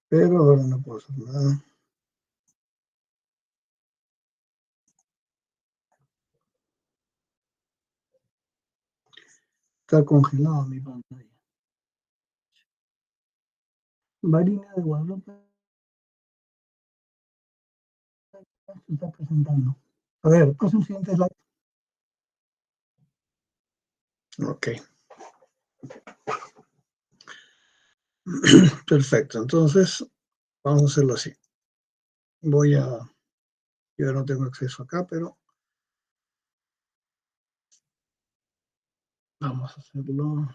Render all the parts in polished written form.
pero ahora no puedo hacer nada. Está congelado mi pantalla. Marina de Guadalupe se está presentando. A ver, pasa el siguiente slide. Ok. Perfecto, entonces vamos a hacerlo así. Yo no tengo acceso acá, pero vamos a hacerlo.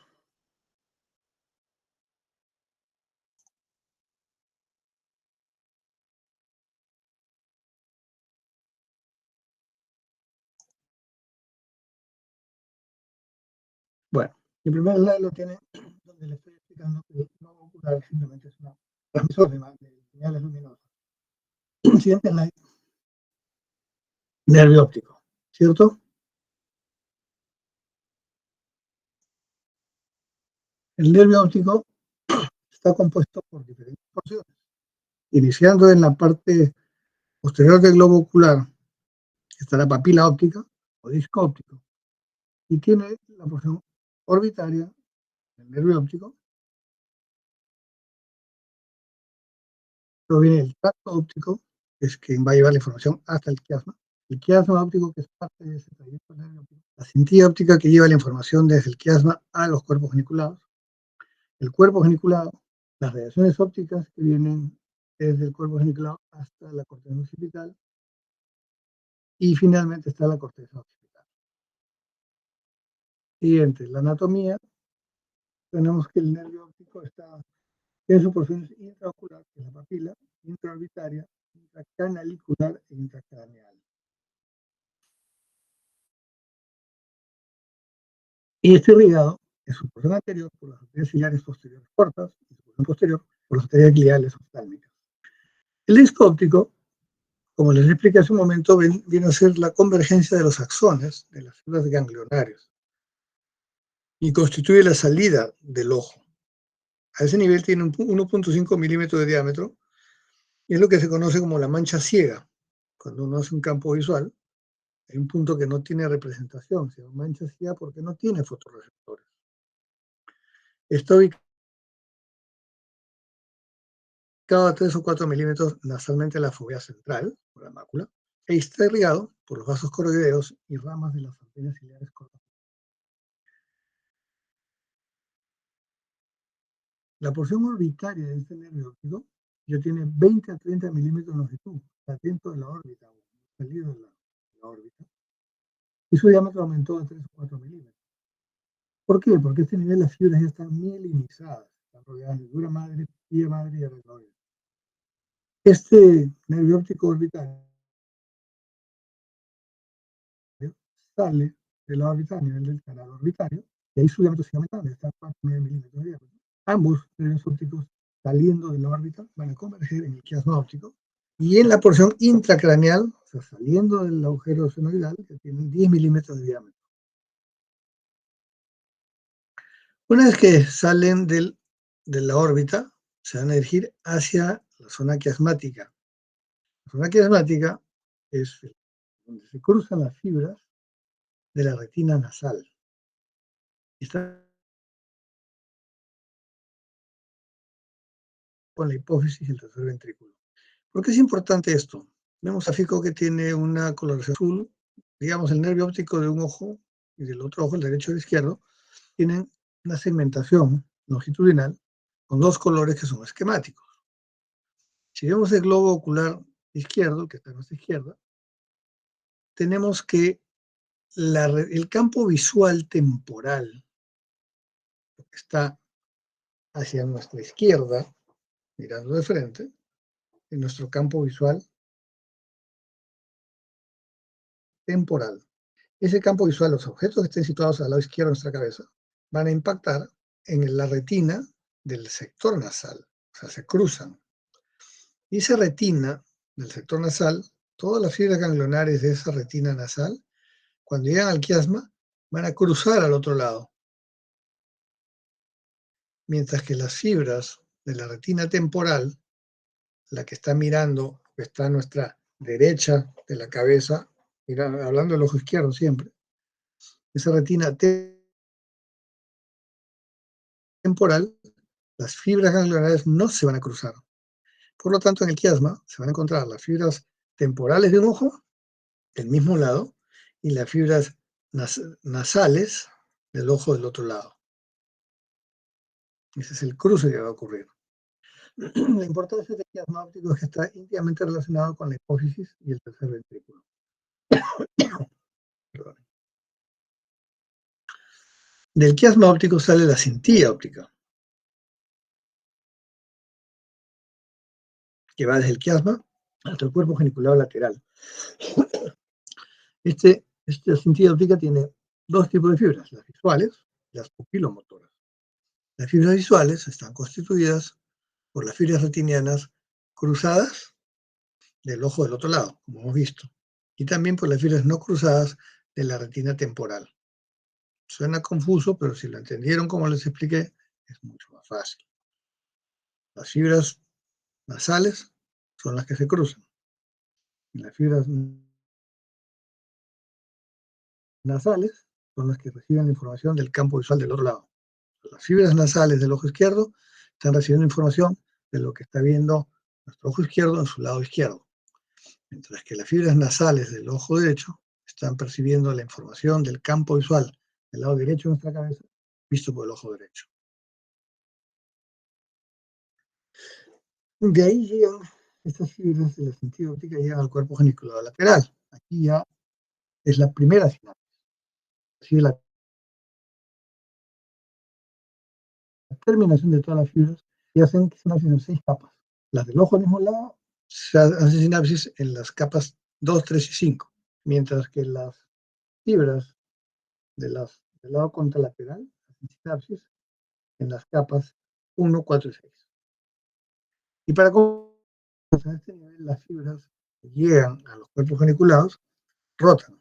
Bueno, el primer slide lo tiene donde le estoy explicando que el globo ocular simplemente es una transmisor de señales luminosas. Siguiente slide. Nervio óptico, ¿cierto? El nervio óptico está compuesto por diferentes porciones, iniciando en la parte posterior del globo ocular está la papila óptica o disco óptico y tiene la porción orbitaria del nervio óptico. Luego viene el tracto óptico, que es quien va a llevar la información hasta el quiasma. El quiasma óptico, que es parte de ese trayecto del nervio óptico. La cintilla óptica, que lleva la información desde el quiasma a los cuerpos geniculados. El cuerpo geniculado, las radiaciones ópticas que vienen desde el cuerpo geniculado hasta la corteza occipital. Y finalmente está la corteza occipital. Siguiente, la anatomía. Tenemos que el nervio óptico tiene sus porciones intraocular, que es la papila, intraorbitaria, intracanalicular e intracraneal. Y está irrigado en su porción anterior por las arterias ciliares posteriores cortas y su porción posterior por las arterias gliales oftálmicas. El disco óptico, como les expliqué hace un momento, viene a ser la convergencia de los axones de las células ganglionarias y constituye la salida del ojo. A ese nivel tiene 1.5 milímetros de diámetro y es lo que se conoce como la mancha ciega. Cuando uno hace un campo visual, hay un punto que no tiene representación, se llama mancha ciega porque no tiene fotorreceptores. Está ubicado a 3 o 4 milímetros nasalmente a la fovea central, por la mácula, e está irrigado por los vasos coroideos y ramas de las arterias ciliares cortas. La porción orbitaria de este nervio óptico ya tiene 20 a 30 milímetros de longitud, está dentro de la órbita, salido de la órbita, y su diámetro aumentó a 3 o 4 milímetros. ¿Por qué? Porque a este nivel las fibras ya están mielinizadas, están rodeadas de dura madre, pía madre y arregloide. Este nervio óptico orbitario sale de la órbita a nivel del canal orbitario, y ahí su diámetro sigue aumentando, está a 4,9 milímetros de diámetro. Ambos nervios ópticos saliendo de la órbita van a converger en el quiasma óptico, y en la porción intracraneal, o sea, saliendo del agujero senoidal, que tiene 10 milímetros de diámetro. Una vez que salen de la órbita, se van a dirigir hacia la zona quiasmática. La zona quiasmática es donde se cruzan las fibras de la retina nasal. Está con la hipófisis y el tercer ventrículo. ¿Por qué es importante esto? Vemos a Fico que tiene una coloración azul, digamos el nervio óptico de un ojo y del otro ojo, el derecho y el izquierdo, tienen una segmentación longitudinal con dos colores que son esquemáticos. Si vemos el globo ocular izquierdo, que está a nuestra izquierda, tenemos que el campo visual temporal que está hacia nuestra izquierda, mirando de frente, en nuestro campo visual temporal. Ese campo visual, los objetos que estén situados al lado izquierdo de nuestra cabeza, van a impactar en la retina del sector nasal, o sea, se cruzan. Y esa retina del sector nasal, todas las fibras ganglionares de esa retina nasal, cuando llegan al quiasma, van a cruzar al otro lado. Mientras que las fibras de la retina temporal la que está mirando, que está a nuestra derecha de la cabeza, hablando del ojo izquierdo siempre, esa retina temporal, las fibras ganglionares no se van a cruzar. Por lo tanto, en el quiasma se van a encontrar las fibras temporales de un ojo, del mismo lado, y las fibras nasales del ojo del otro lado. Ese es el cruce que va a ocurrir. La importancia del quiasma óptico es que está íntimamente relacionado con la hipófisis y el tercer ventrículo. Del quiasma óptico sale la cintilla óptica, que va desde el quiasma hasta el cuerpo geniculado lateral. Esta cintilla óptica tiene dos tipos de fibras, las visuales y las pupilomotoras. Las fibras visuales están constituidas por las fibras retinianas cruzadas del ojo del otro lado, como hemos visto, y también por las fibras no cruzadas de la retina temporal. Suena confuso, pero si lo entendieron como les expliqué, es mucho más fácil. Las fibras nasales son las que se cruzan, y las fibras nasales son las que reciben la información del campo visual del otro lado. Las fibras nasales del ojo izquierdo están recibiendo información de lo que está viendo nuestro ojo izquierdo en su lado izquierdo, mientras que las fibras nasales del ojo derecho están percibiendo la información del campo visual del lado derecho de nuestra cabeza, visto por el ojo derecho. De ahí llegan estas fibras de la cintilla óptica, llegan al cuerpo geniculado lateral. Aquí ya es la primera sinapsis. Así la terminación de todas las fibras y hacen sinapsis en 6 capas. Las del ojo al mismo lado se hace sinapsis en las capas 2, 3 y 5, mientras que las fibras del lado contralateral hacen sinapsis en las capas 1, 4 y 6. Y para a este nivel, las fibras que llegan a los cuerpos geniculados rotan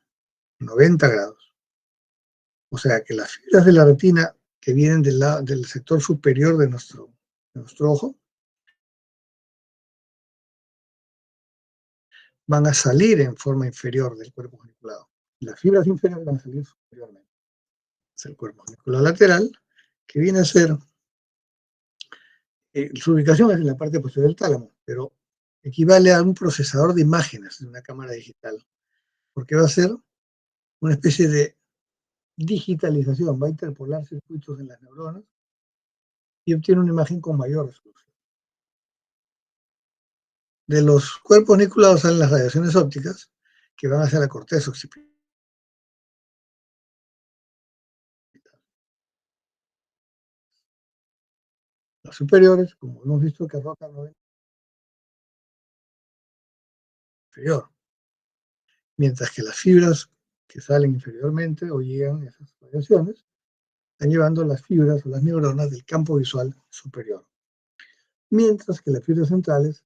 90 grados. O sea que las fibras de la retina que vienen del sector superior de nuestro ojo van a salir en forma inferior del cuerpo geniculado. Las fibras inferiores van a salir superiormente. Es el cuerpo geniculado lateral, que viene a ser, su ubicación es en la parte posterior del tálamo, pero equivale a un procesador de imágenes de una cámara digital, porque va a ser una especie de digitalización, va a interpolar circuitos en las neuronas y obtiene una imagen con mayor resolución. De los cuerpos niculados salen las radiaciones ópticas que van hacia la corteza occipital. Las superiores, como hemos visto, que rotan 90 inferior, mientras que las fibras que salen inferiormente o llegan a esas radiaciones están llevando las fibras o las neuronas del campo visual superior, mientras que las fibras centrales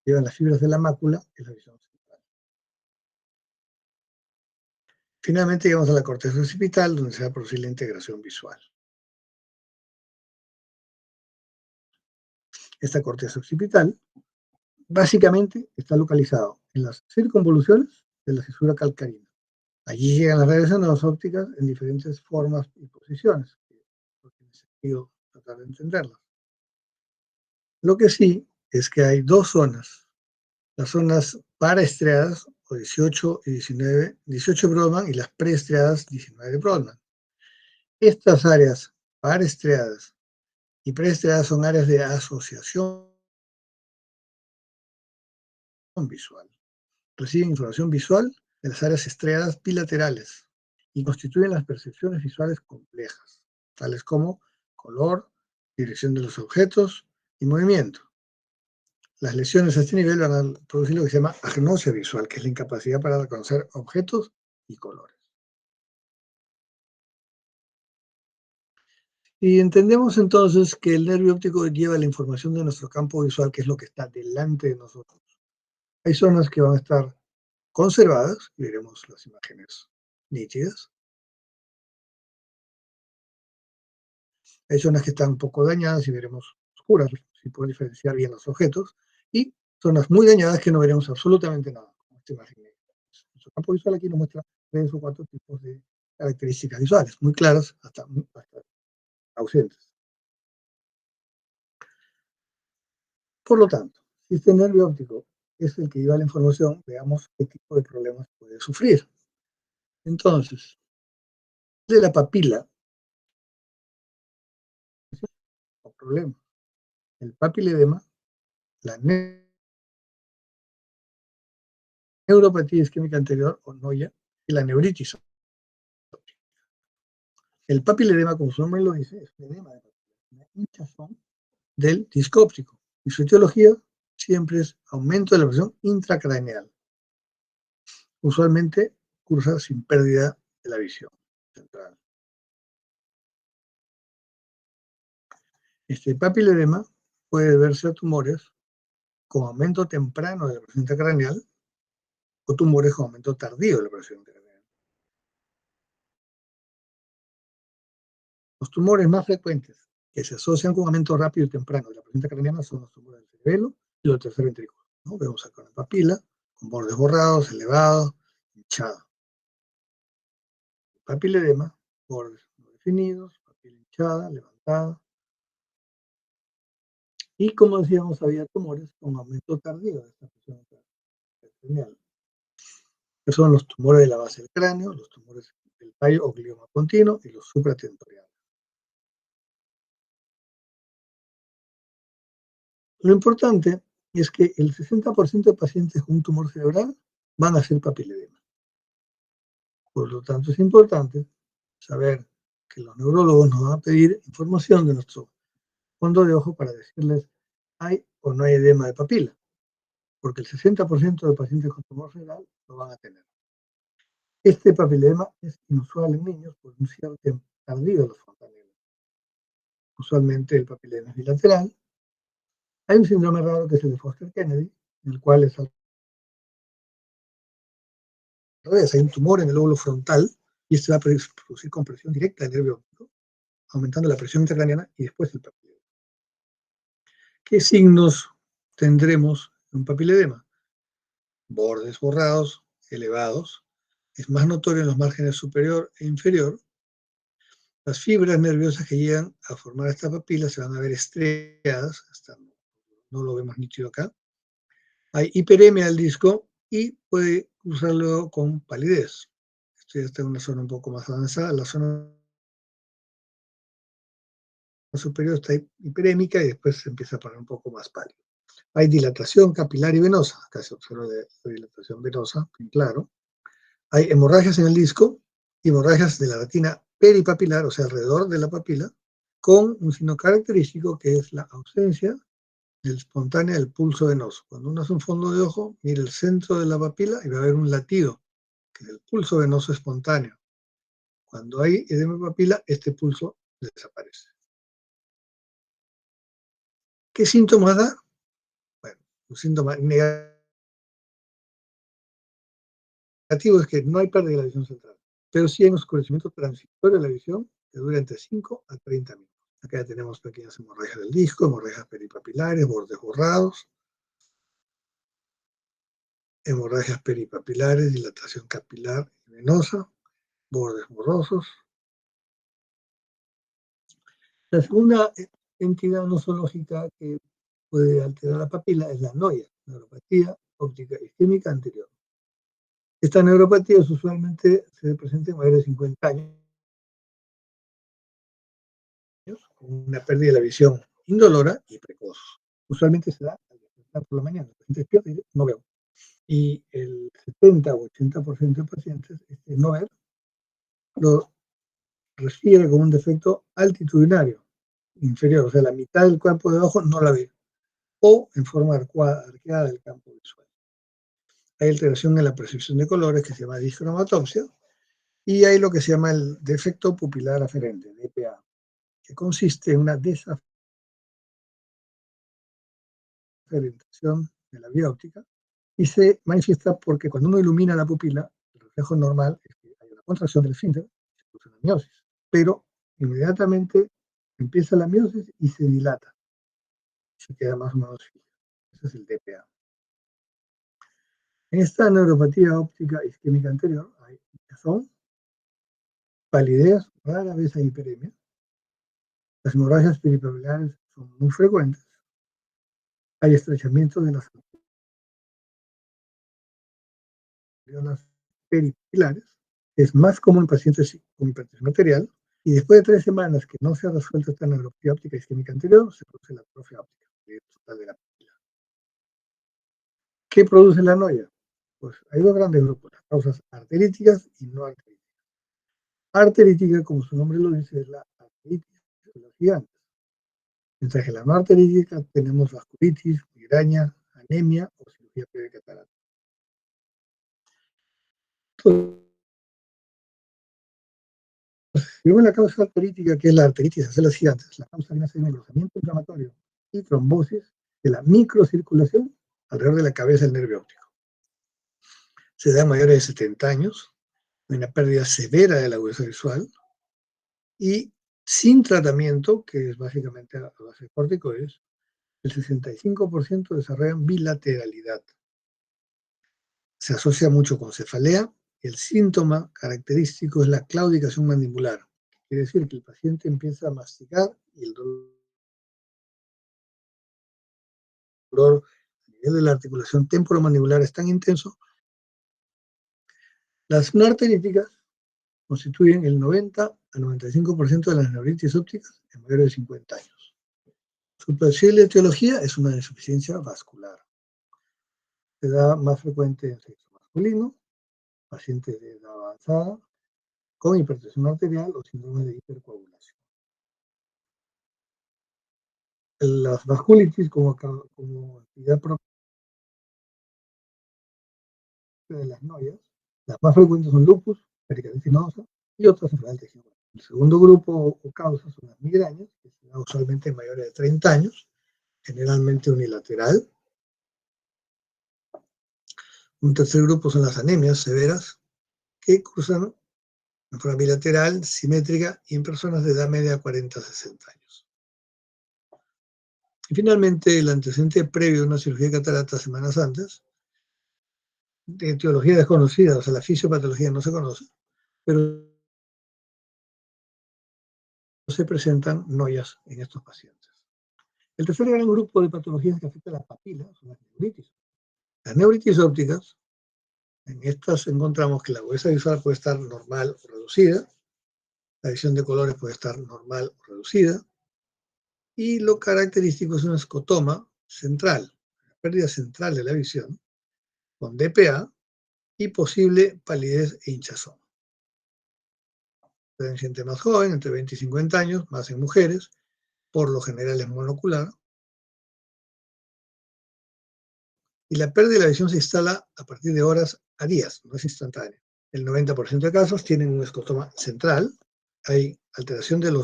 llevan las fibras de la mácula y la visión central. Finalmente llegamos a la corteza occipital, donde se va a producir la integración visual. Esta corteza occipital básicamente está localizado en las circunvoluciones de la fisura calcarina. Allí llegan las radiaciones ópticas en diferentes formas y posiciones, no tiene sentido tratar de entenderlas. Lo que sí es que hay dos zonas, las zonas paraestriadas, o 18 y 19, 18 de Brodmann, y las preestriadas, 19 de Brodmann. Estas áreas paraestriadas y preestriadas son áreas de asociación visual. Reciben información visual de las áreas estriadas bilaterales y constituyen las percepciones visuales complejas, tales como color, dirección de los objetos y movimiento. Las lesiones a este nivel van a producir lo que se llama agnosia visual, que es la incapacidad para reconocer objetos y colores. Y entendemos entonces que el nervio óptico lleva la información de nuestro campo visual, que es lo que está delante de nosotros. Hay zonas que van a estar conservadas, y veremos las imágenes nítidas. Hay zonas que están un poco dañadas y veremos oscuras, si puedo diferenciar bien los objetos. Y zonas muy dañadas que no veremos absolutamente nada, como esta imagen. Nuestro campo visual aquí nos muestra 3 o 4 tipos de características visuales, muy claras hasta ausentes. Por lo tanto, si este nervio óptico es el que lleva la información, veamos qué tipo de problemas puede sufrir. Entonces, de la papila, o problema, el papiledema, la neuropatía isquémica anterior o noya y la neuritis. El papiledema, como su nombre lo dice, es un edema de papila, una hinchazón del disco óptico. Y su etiología siempre es aumento de la presión intracraneal. Usualmente cursa sin pérdida de la visión central. Este papiledema puede deberse a tumores con aumento temprano de la presión intracraneal o tumores con aumento tardío de la presión intracraneal. Los tumores más frecuentes que se asocian con aumento rápido y temprano de la presión intracraneal son los tumores del cerebelo y los tercer ventrículo, ¿no? Vemos acá una papila con bordes borrados, elevados, hinchada. Papiledema, bordes no definidos, papila hinchada, levantada. Y como decíamos, había tumores con aumento tardío de esta presión intracraneal, que son los tumores de la base del cráneo, los tumores del tallo o glioma continuo y los supratentoriales. Lo importante es que el 60% de pacientes con un tumor cerebral van a ser papiledema. Por lo tanto, es importante saber que los neurólogos nos van a pedir información de nuestro fondo de ojo para decirles hay o no hay edema de papila, porque el 60% de pacientes con tumor cerebral lo van a tener. Este papiledema es inusual en niños por un cierre tardío de los fontanelos. Usualmente el papiledema es bilateral. Hay un síndrome raro que es el de Foster-Kennedy, en el cual es al revés, hay un tumor en el lóbulo frontal y este va a producir compresión directa del nervio óptico, aumentando la presión intracraneana y después el papiledema. ¿Qué signos tendremos en un papiledema? Bordes borrados, elevados. Es más notorio en los márgenes superior e inferior. Las fibras nerviosas que llegan a formar esta papila se van a ver estrelladas, hasta no lo vemos nítido acá. Hay hiperemia del disco y puede cruzarlo con palidez. Esto ya está en una zona un poco más avanzada. La zona superior está hiperémica y después se empieza a poner un poco más pálido. Hay dilatación capilar y venosa. Acá se observa la dilatación venosa, bien claro. Hay hemorragias en el disco, hemorragias de la retina peripapilar, o sea, alrededor de la papila, con un signo característico que es la ausencia espontánea del pulso venoso. Cuando uno hace un fondo de ojo, mira el centro de la papila y va a haber un latido, que es el pulso venoso espontáneo. Cuando hay edema de papila, este pulso desaparece. ¿Qué síntomas da? Bueno, un síntoma negativo es que no hay pérdida de la visión central, pero sí hay un oscurecimiento transitorio de la visión que dura entre 5 a 30 minutos. Acá ya tenemos pequeñas hemorragias del disco, hemorragias peripapilares, bordes borrados, hemorragias peripapilares, dilatación capilar y venosa, bordes borrosos. La segunda entidad nosológica que puede alterar la papila es la noia, neuropatía óptica isquémica anterior. Esta neuropatía usualmente se presenta en mayores de 50 años, con una pérdida de la visión indolora y precoz. Usualmente se da al despertar por la mañana, la gente despierta y dice, no veo. Y el 70 o 80% de pacientes, este no ver, lo refiere como un defecto altitudinario inferior, o sea, la mitad del cuerpo de ojo no la ve, o en forma arqueada del campo visual. Hay alteración en la percepción de colores que se llama discromatopsia, y hay lo que se llama el defecto pupilar aferente, DPA, que consiste en una desaferientación de la vía óptica y se manifiesta porque cuando uno ilumina la pupila, el reflejo normal es que hay una contracción del esfínter, se produce una miosis, pero inmediatamente empieza la miosis y se dilata, se queda más o menos fija. Ese es el DPA. En esta neuropatía óptica isquémica anterior hay hinchazón, palidez, rara vez hay hiperemia. Las hemorragias peripapilares son muy frecuentes. Hay estrechamiento de las arteriolas peripapilares. Es más común en pacientes con hipertensión arterial. Y después de 3 semanas que no se ha resuelto esta neuropatía óptica isquémica anterior, se produce la atrofia óptica total de la papila. ¿Qué produce la noya? Pues hay dos grandes grupos, las causas arteríticas y no arteríticas. Arterítica, como su nombre lo dice, es la arteritis de los gigantes. Mientras que la no arterítica tenemos vasculitis, migraña, anemia o cirugía previa de catarata. Según la causa arterítica, que es la arteritis de células gigantes, la causa viene a ser un engrosamiento inflamatorio y trombosis de la microcirculación alrededor de la cabeza del nervio óptico. Se da a mayores de 70 años, una pérdida severa de la agudeza visual y sin tratamiento, que es básicamente a base de corticoides, el 65% desarrollan bilateralidad. Se asocia mucho con cefalea. El síntoma característico es la claudicación mandibular. Quiere decir que el paciente empieza a masticar y el dolor a nivel de la articulación temporomandibular es tan intenso. Las no arteríticas constituyen el 90 a 95% de las neuritis ópticas en mayores de 50 años. Su posible etiología es una insuficiencia vascular. Se da más frecuente en sexo masculino, pacientes de edad avanzada, con hipertensión arterial o síndrome de hipercoagulación. Las vasculitis como actividad propia de las noyas, las más frecuentes son lupus, pericarditis nodosa y otras enfermedades del tejido. El segundo grupo o causa son las migrañas, que se da usualmente en mayores de 30 años, generalmente unilateral. Un tercer grupo son las anemias severas, que cursan de forma bilateral, simétrica y en personas de edad media 40 a 60 años. Y finalmente, el antecedente previo a una cirugía de catarata semanas antes, de etiología desconocida, o sea, la fisiopatología no se conoce, pero se presentan noyas en estos pacientes. El tercer gran grupo de patologías que afecta a las papilas son las neuritis. Las neuritis ópticas, en estas encontramos que la agudeza visual puede estar normal o reducida, la visión de colores puede estar normal o reducida, y lo característico es un escotoma central, la pérdida central de la visión, con DPA y posible palidez e hinchazón. En gente más joven, entre 20 y 50 años, más en mujeres, por lo general es monocular, y la pérdida de la visión se instala a partir de horas a días, no es instantánea. El 90% de casos tienen un escotoma central, hay alteración de la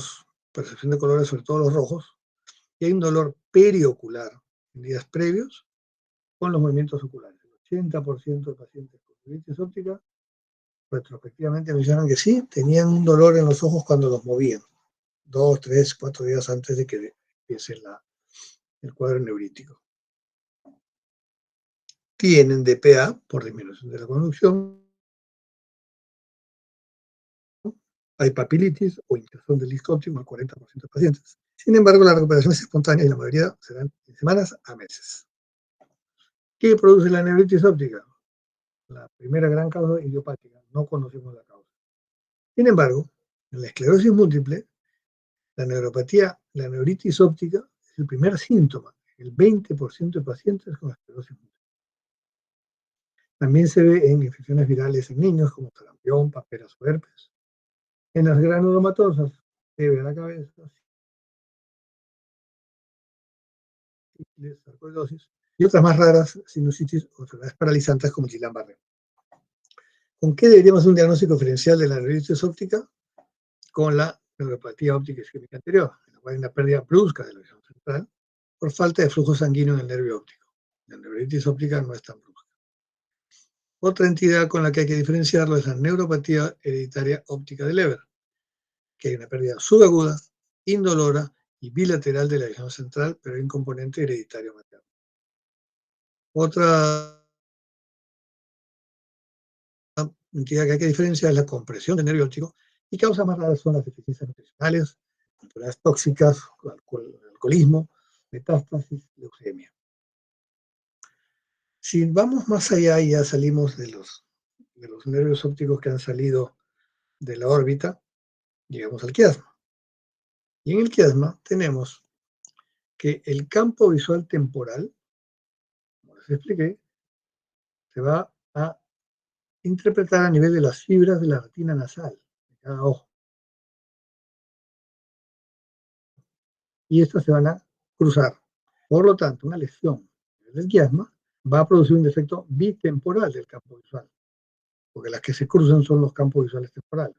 percepción de colores, sobre todo los rojos, y hay un dolor periocular en días previos con los movimientos oculares. El 80% de pacientes con neuritis óptica retrospectivamente mencionan que sí, tenían un dolor en los ojos cuando los movían, 2, 3, 4 días antes de que empiece el cuadro neurítico. Tienen DPA por disminución de la conducción, hay papilitis o hinchazón del disco óptico en el 40% de pacientes. Sin embargo, la recuperación es espontánea y la mayoría se dan de semanas a meses. ¿Qué produce la neuritis óptica? La primera gran causa idiopática, no conocemos la causa. Sin embargo, en la esclerosis múltiple, la neuropatía, la neuritis óptica es el primer síntoma, el 20% de pacientes con esclerosis múltiple. También se ve en infecciones virales en niños como sarampión, paperas o herpes. En las granulomatosas, fiebre a la cabeza, sífilis, sarcoidosis y otras más raras, sinusitis o enfermedades paralizantes como Guillain-Barré. ¿Con qué deberíamos hacer un diagnóstico diferencial de la neuritis óptica? Con la neuropatía óptica isquémica anterior, en la cual hay una pérdida brusca de la visión central por falta de flujo sanguíneo en el nervio óptico. La neuritis óptica no es tan brusca. Otra entidad con la que hay que diferenciarlo es la neuropatía hereditaria óptica de Leber, que hay una pérdida subaguda, indolora y bilateral de la visión central, pero hay un componente hereditario materno. Otra entidad que hay que diferenciar es la compresión del nervio óptico, y causas más raras son las deficiencias nutricionales, enfermedades tóxicas, alcoholismo, metástasis, leucemia. Si vamos más allá y ya salimos de los nervios ópticos que han salido de la órbita, llegamos al quiasma. Y en el quiasma tenemos que el campo visual temporal, como les expliqué, se va a interpretar a nivel de las fibras de la retina nasal de cada ojo. Y estas se van a cruzar. Por lo tanto, una lesión del quiasma va a producir un defecto bitemporal del campo visual, porque las que se cruzan son los campos visuales temporales.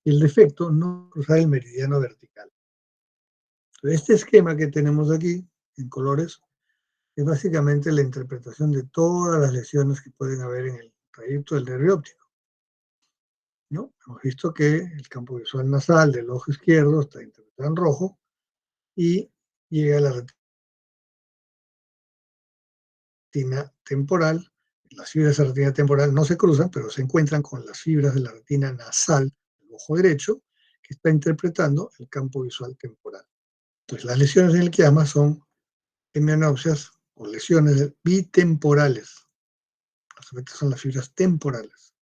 Y el defecto no cruzar el meridiano vertical. Entonces, este esquema que tenemos aquí, en colores, es básicamente la interpretación de todas las lesiones que pueden haber en el trayecto del nervio óptico, ¿no? Hemos visto que el campo visual nasal del ojo izquierdo está interpretado en rojo y llega a la retina temporal. Las fibras de la retina temporal no se cruzan, pero se encuentran con las fibras de la retina nasal del ojo derecho, que está interpretando el campo visual temporal. Entonces, las lesiones en el quiasma son hemianopsias o lesiones bitemporales. Las afectadas son las fibras temporales.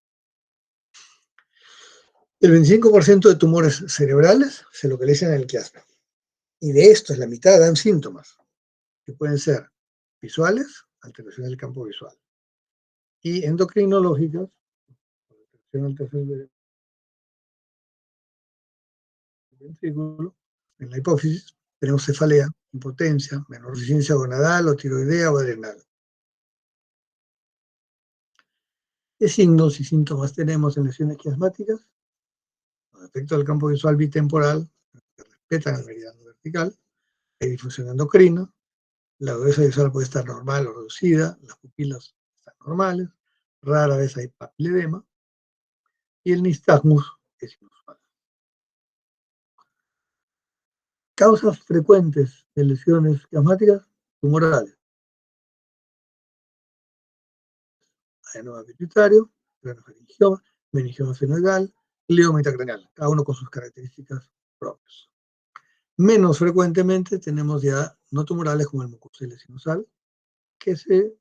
El 25% de tumores cerebrales se localizan en el quiasma. Y de estos, la mitad dan síntomas, que pueden ser visuales, alteración del campo visual, y endocrinológicas, alteración del tercer ventrículo, en la hipófisis, tenemos cefalea, impotencia, menor deficiencia gonadal o tiroidea o adrenal. ¿Qué signos y síntomas tenemos en lesiones quiasmáticas? Con respecto al campo visual bitemporal, que respetan el meridiano vertical, hay disfunción endocrina, la agudeza visual puede estar normal o reducida, las pupilas están normales, rara vez hay papiledema, y el nistagmus es inusual. Causas frecuentes de lesiones quiasmáticas, tumorales, adenoma pituitario, gliofaringioma, meningioma senoidal, glioma intracraneal, cada uno con sus características propias. Menos frecuentemente tenemos ya no tumorales como el mucosel sinusal, que se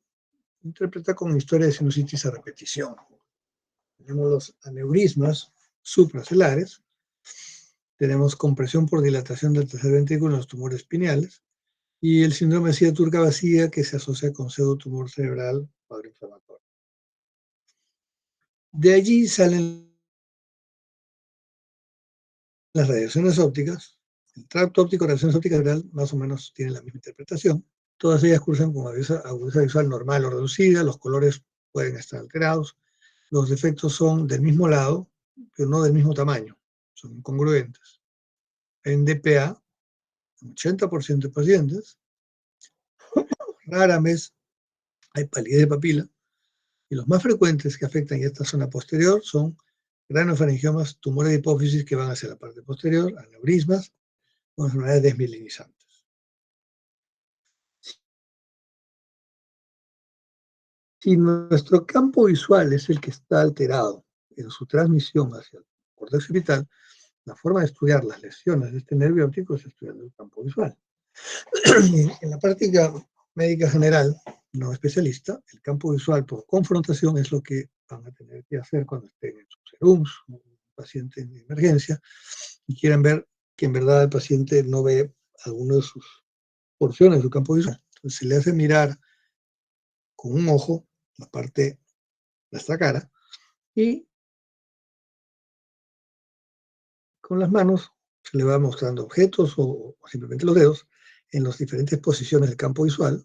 interpreta con historia de sinusitis a repetición. Tenemos los aneurismas supracelares, tenemos compresión por dilatación del tercer ventrículo en los tumores pineales, y el síndrome de silla turca vacía, que se asocia con pseudotumor cerebral cuadro inflamatorio. De allí salen las radiaciones ópticas. El tracto óptico, radiaciones ópticas cerebral, más o menos tienen la misma interpretación. Todas ellas cursan con agudeza visual normal o reducida, los colores pueden estar alterados, los defectos son del mismo lado, pero no del mismo tamaño, son incongruentes. En DPA, en 80% de pacientes, rara vez hay palidez de papila, y los más frecuentes que afectan esta zona posterior son granofaringiomas, tumores de hipófisis que van hacia la parte posterior, aneurismas o enfermedades desmielinizantes. Si nuestro campo visual es el que está alterado en su transmisión hacia el córtex orbital, la forma de estudiar las lesiones de este nervio óptico es estudiando el campo visual. En la práctica médica general, no especialista, el campo visual por confrontación es lo que van a tener que hacer cuando estén en sus serums, un paciente en emergencia, y quieren ver que en verdad el paciente no ve alguna de sus porciones de su campo visual. Entonces se le hace mirar con un ojo la parte de nuestra cara y con las manos se le va mostrando objetos o simplemente los dedos en las diferentes posiciones del campo visual.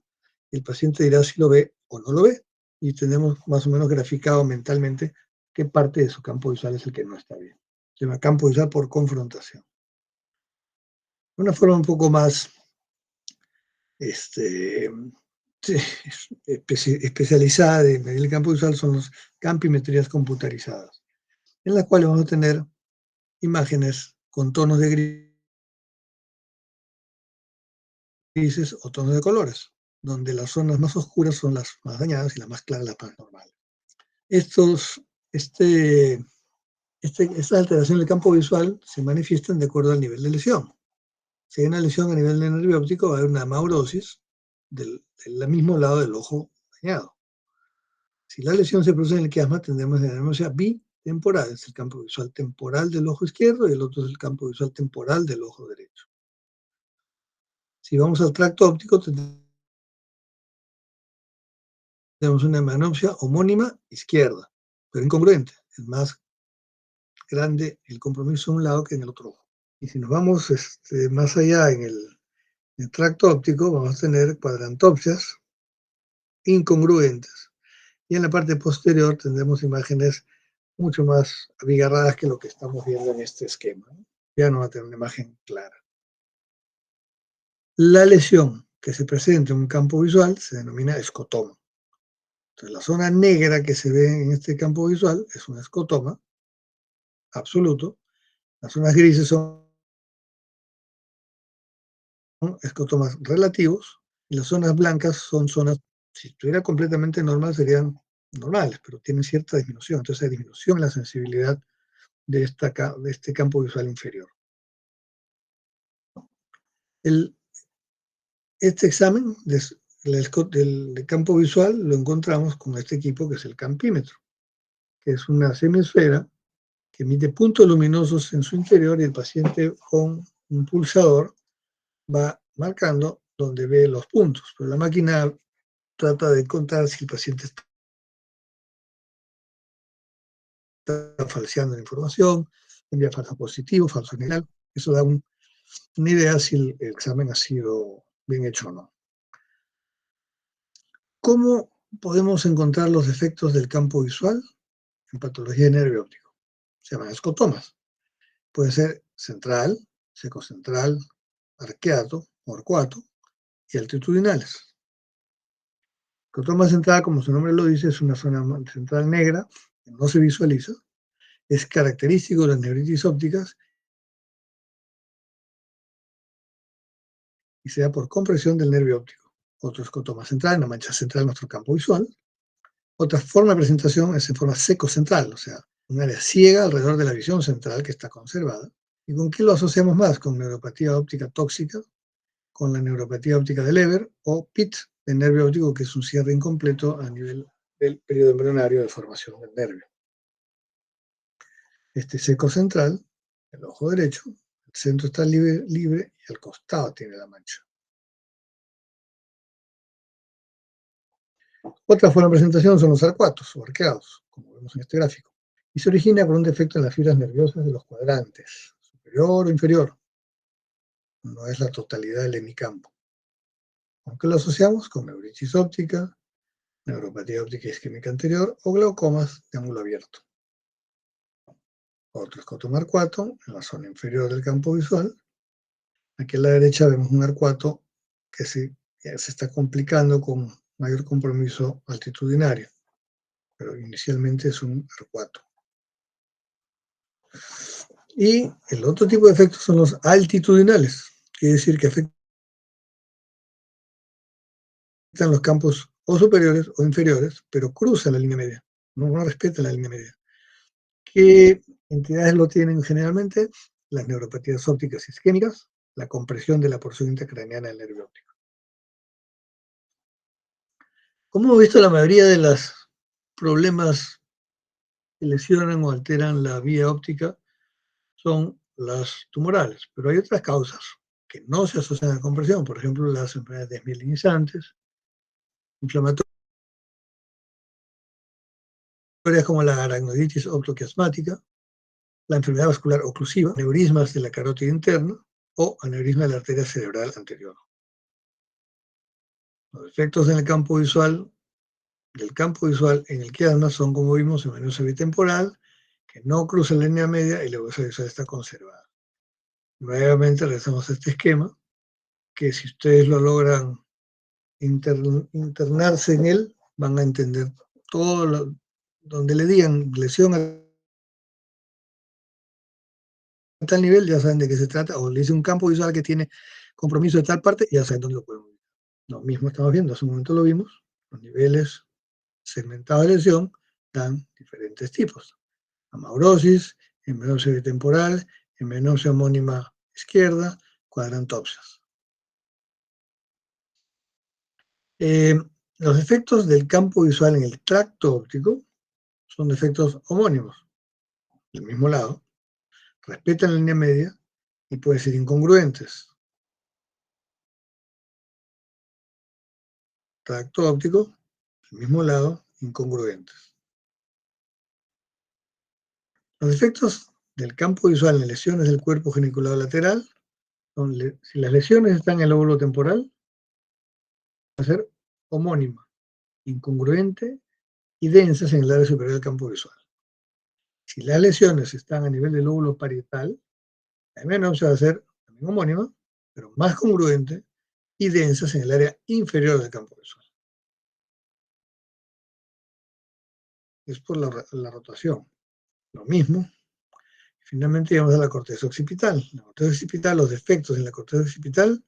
El paciente dirá si lo ve o no lo ve, y tenemos más o menos graficado mentalmente qué parte de su campo visual es el que no está bien. Se llama campo visual por confrontación. Una forma un poco más especializada de medir el campo visual son las campimetrías computarizadas, en las cuales vamos a tener imágenes con tonos de grises o tonos de colores, donde las zonas más oscuras son las más dañadas y las más claras las más normales. Estos, este, esta alteración del campo visual se manifiestan de acuerdo al nivel de lesión. Si hay una lesión a nivel del nervio óptico, va a haber una amaurosis del mismo lado del ojo dañado. Si la lesión se produce en el quiasma, tendremos la anemia bitemporal, es el campo visual temporal del ojo izquierdo y el otro es el campo visual temporal del ojo derecho. Si vamos al tracto óptico, tenemos una hemanopsia homónima izquierda, pero incongruente. Es más grande el compromiso en un lado que en el otro ojo. Y si nos vamos más allá en el tracto óptico, vamos a tener cuadrantopsias incongruentes. Y en la parte posterior tendremos imágenes mucho más abigarradas que lo que estamos viendo en este esquema. Ya no va a tener una imagen clara. La lesión que se presenta en un campo visual se denomina escotoma. Entonces, la zona negra que se ve en este campo visual es un escotoma absoluto. Las zonas grises son escotomas relativos y las zonas blancas son zonas, si estuviera completamente normal, serían normales, pero tienen cierta disminución. Entonces hay disminución en la sensibilidad de este campo visual inferior. Este examen del campo visual lo encontramos con este equipo que es el campímetro, que es una semisfera que emite puntos luminosos en su interior y el paciente con un pulsador va marcando donde ve los puntos. Pero la máquina trata de contar si el paciente está falseando la información, envía falso positivo, falso negativo. Eso da una idea si el examen ha sido bien hecho o no. ¿Cómo podemos encontrar los efectos del campo visual en patología de nervio óptico? Se llaman escotomas. Puede ser central, secocentral, arqueato o arcuato y altitudinales. Escotoma central, como su nombre lo dice, es una zona central negra que no se visualiza. Es característico de las neuritis ópticas y se da por compresión del nervio óptico. Otro escotoma central, una mancha central en nuestro campo visual. Otra forma de presentación es en forma secocentral, o sea, un área ciega alrededor de la visión central que está conservada. ¿Y con qué lo asociamos más? Con neuropatía óptica tóxica, con la neuropatía óptica de Leber o PIT de nervio óptico, que es un cierre incompleto a nivel del periodo embrionario de formación del nervio. Este seco central, el ojo derecho, el centro está libre y al costado tiene la mancha. Otra forma de presentación son los arcuatos o arqueados, como vemos en este gráfico, y se origina por un defecto en las fibras nerviosas de los cuadrantes, superior o inferior. No es la totalidad del hemicampo. Aunque lo asociamos con neuritis óptica, neuropatía óptica isquémica anterior o glaucomas de ángulo abierto. Otro escotoma arcuato en la zona inferior del campo visual. Aquí a la derecha vemos un arcuato que se está complicando con mayor compromiso altitudinario, pero inicialmente es un arcuato. Y el otro tipo de efectos son los altitudinales, quiere decir que afectan los campos o superiores o inferiores, pero cruzan la línea media, no respetan la línea media. ¿Qué entidades lo tienen generalmente? Las neuropatías ópticas isquémicas, la compresión de la porción intracraneana del nervio óptico. Como hemos visto, la mayoría de los problemas que lesionan o alteran la vía óptica son las tumorales, pero hay otras causas que no se asocian a la compresión, por ejemplo, las enfermedades desmielinizantes, inflamatorias como la aracnoiditis optoquiasmática, la enfermedad vascular oclusiva, aneurismas de la carótida interna o aneurisma de la arteria cerebral anterior. Los efectos en el campo visual, del campo visual en el quiasma son, como vimos, hemanopsia bitemporal, que no cruza la línea media y la huesa visual está conservada. Nuevamente regresamos a este esquema, que si ustedes lo logran internarse en él, van a entender todo donde le digan lesión a tal nivel, ya saben de qué se trata, o le dice un campo visual que tiene compromiso de tal parte, ya saben dónde lo podemos ver. Lo mismo estamos viendo, hace un momento lo vimos, los niveles segmentados de lesión, dan diferentes tipos: amaurosis, hemiplegia bitemporal, hemianopsia homónima izquierda, cuadrantopsias. Los efectos del campo visual en el tracto óptico son efectos homónimos, del mismo lado, respetan la línea media y pueden ser incongruentes. Tracto óptico, del mismo lado, incongruentes. Los efectos del campo visual en lesiones del cuerpo geniculado lateral son, si las lesiones están en el lóbulo temporal, va a ser homónima, incongruente y densas en el área superior del campo visual. Si las lesiones están a nivel del lóbulo parietal, la hemianopsia va a ser también homónima, pero más congruente y densas en el área inferior del campo visual. Es por la rotación. Lo mismo. Finalmente llegamos a la corteza occipital. La corteza occipital, los defectos en la corteza occipital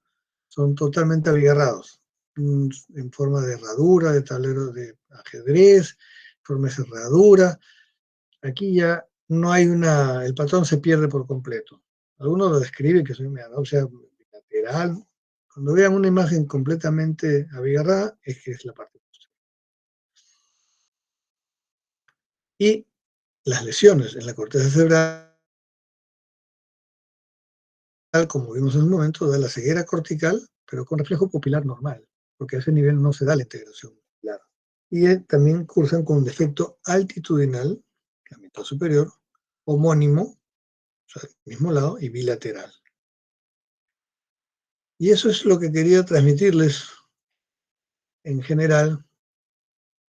son totalmente abigarrados, en forma de herradura, de tablero de ajedrez, forma de cerradura. Aquí ya no hay el patrón se pierde por completo. Algunos lo describen que es una hemianopsia bilateral. Cuando vean una imagen completamente abigarrada, es que es la parte posterior. Y las lesiones en la corteza cerebral, como vimos en un momento, da la ceguera cortical, pero con reflejo pupilar normal, porque a ese nivel no se da la integración pupilar. Y también cursan con un defecto altitudinal, la mitad superior, homónimo, o sea, mismo lado, y bilateral. Y eso es lo que quería transmitirles en general,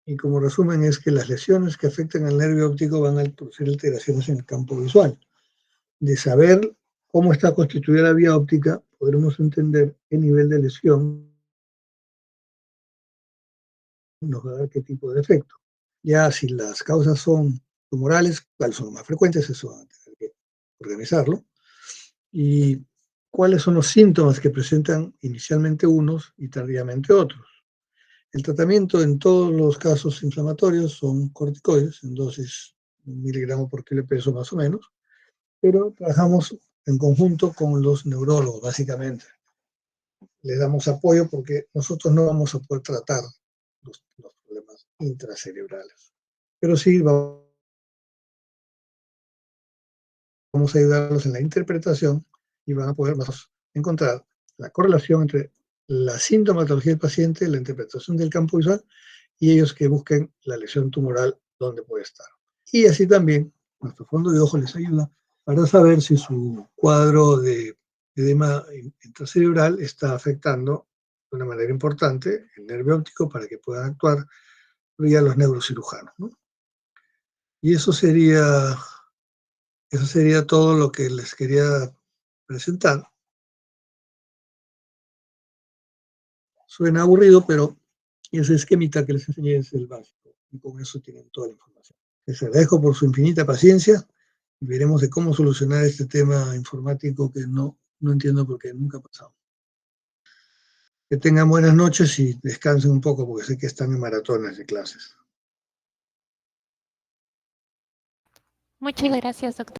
y como resumen es que las lesiones que afectan al nervio óptico van a producir alteraciones en el campo visual. De saber cómo está constituida la vía óptica, podremos entender qué nivel de lesión nos va a dar qué tipo de efecto. Ya si las causas son tumorales, cuáles son los más frecuentes, eso van a tener que organizarlo. Y cuáles son los síntomas que presentan inicialmente unos y tardíamente otros. El tratamiento en todos los casos inflamatorios son corticoides, en dosis 1 miligramo por kilo de peso más o menos, pero trabajamos en conjunto con los neurólogos, básicamente. Les damos apoyo porque nosotros no vamos a poder tratar los problemas intracerebrales. Pero sí vamos a ayudarlos en la interpretación y van a poder más encontrar la correlación entre la sintomatología del paciente, la interpretación del campo visual y ellos que busquen la lesión tumoral donde puede estar. Y así también nuestro fondo de ojo les ayuda para saber si su cuadro de edema intracerebral está afectando de una manera importante el nervio óptico para que puedan actuar ya los neurocirujanos, ¿no? Y eso sería todo lo que les quería presentar. Suena aburrido, pero ese esquemita que les enseñé es el básico. Y con eso tienen toda la información. Les agradezco por su infinita paciencia y veremos de cómo solucionar este tema informático que no entiendo por qué nunca ha pasado. Que tengan buenas noches y descansen un poco porque sé que están en maratones de clases. Muchas gracias, doctor.